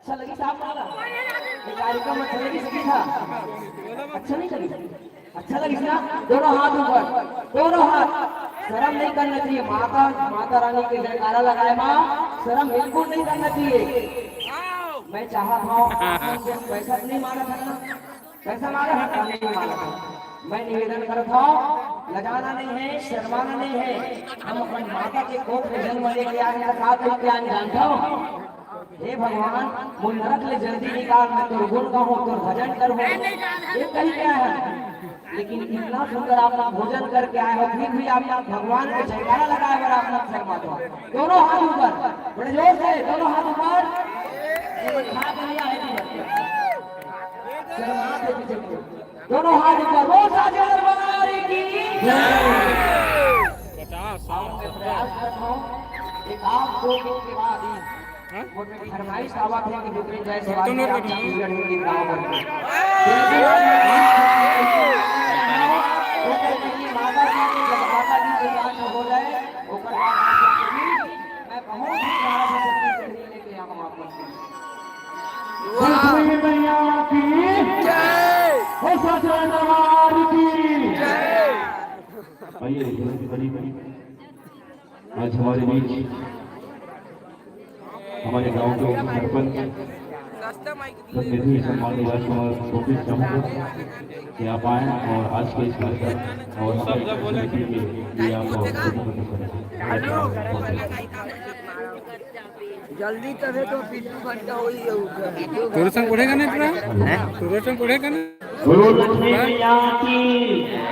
अच्छा लगी साहब वाला ये कार्यक्रम अच्छा लगी सभी था अच्छा नहीं लगी अच्छा लगी ना दोनों हाथ ऊपर दोनों हाथ शर्म नहीं करना चाहिए माता माता रानी के जयकारा लगाए माँ शर्म बिल्कुल नहीं करना चाहिए मैं चाहा था पैसा नहीं मांगा था ना पैसा मांगा था नहीं मांगा था मैं निवेदन करता हूँ लगाना नहीं है शर्माना नहीं है हम अपनी माता के कोख में जन्म लेके आने का साथ में क्या जानता हूँ हे भगवान मुझ नरक ले जल्दी निकाल मैं तो गुण गाऊं तो भजन करूं ये कही क्या है लेकिन इतना सुंदर आप भोजन करके आए हो फिर भी आप भगवान के जयकारा लगाए अगर आप मत शर्मा दो दोनों हाथ ऊपर बड़े जोर से दोनों हाथ ऊपर दोनों हाथ ऊपर वो साजे दरबार की एक आप दो के बाद वो फरमाइश आवा थे कि दूसरे जय शिवाजी आप छत्तीसगढ़ में गीत गाओ करके माता जी के जान हो जाए ओकर मैं बहुत ही प्यारा से छत्तीसगढ़ लेके आऊं आपको मैया की जय हो सच्चे दरबार की जय आइए बड़ी आज हमारे बीच हमारे गांव के सरपंच प्रतिनिधि सम्मानित राजकुमार गोपी चाहूंगा कि आप आए और आज के इस कार्यक्रम और समिति के लिए आपको जल्दी तबे तो पिट्टू घंटा हो ही जाऊगा तुरसन पढ़ेगा नहीं पूरा तुरसन पढ़ेगा ना गुरु लक्ष्मी मैया की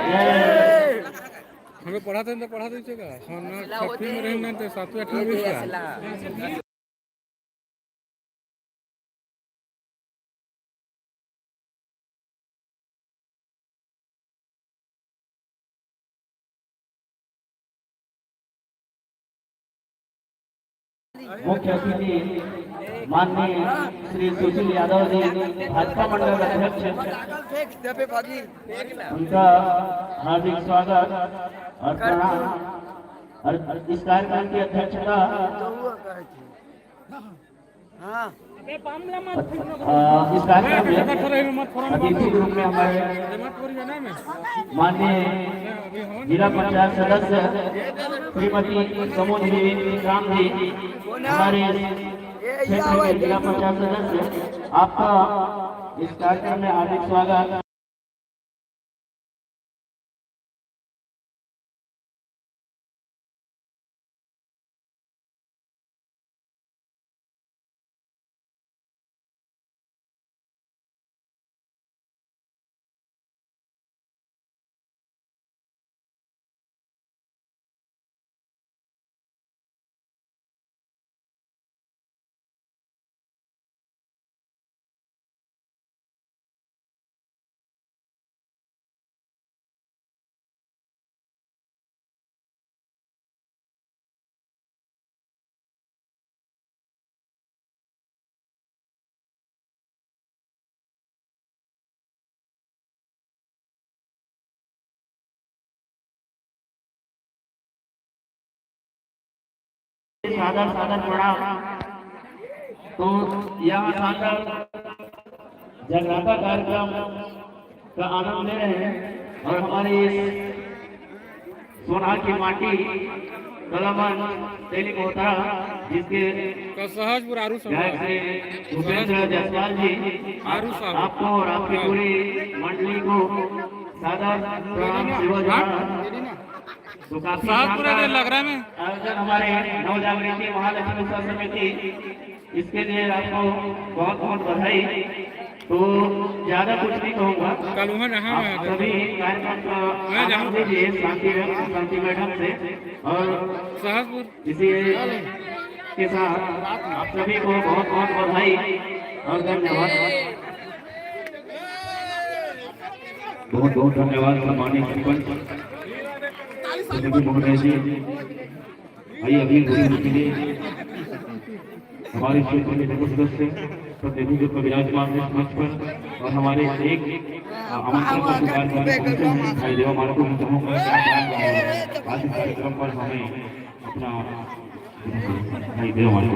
जय हमें पढ़ाते तो पढ़ा दीजिएगा छठवीं में रहना तो सातवीं आठवीं में मुख्य अतिथि माननीय श्री सुशील यादव जी भाजपा मंडल अध्यक्ष उनका हार्दिक स्वागत और प्रणाम और इस कार्यक्रम की अध्यक्षता इस कार्यक्रम में अतिथि रूप में हमारे माननीय जिला पंचायत सदस्य श्रीमती समूह राम जी हमारे क्षेत्र के जिला पंचायत सदस्य आपका इस कार्यक्रम में हार्दिक स्वागत। सादर सादर प्रणाम। तो यह शानदार जगराता कार्यक्रम का आनंद ले रहे हैं और हमारी सोनार की माटी कलामन तेली मोहतरा जिसके सहजपुर आरू भूपेंद्र जायसवाल जी आपको और आपकी पूरी मंडली को सादर प्रणाम तो काफी लग रहा है आयोजन हमारे नवजागृति महालक्ष्मी समिति इसके लिए आपको बहुत बहुत बधाई। तो ज्यादा कुछ नहीं कहूँगा आप सभी कार्यक्रम का आनंद लीजिए शांति मैडम से और इसी के साथ आप सभी को बहुत बहुत बधाई और धन्यवाद। बहुत बहुत धन्यवाद सम्मानित सरपंच जी। आइए अभी के लिए हमारे क्षेत्र के जगह सदस्य प्रतिनिधि को विराजमान है मंच पर और हमारे एक आमंत्रण को स्वीकार करने भाई देवा माल को आज कार्यक्रम पर हमें अपना भाई देवा माल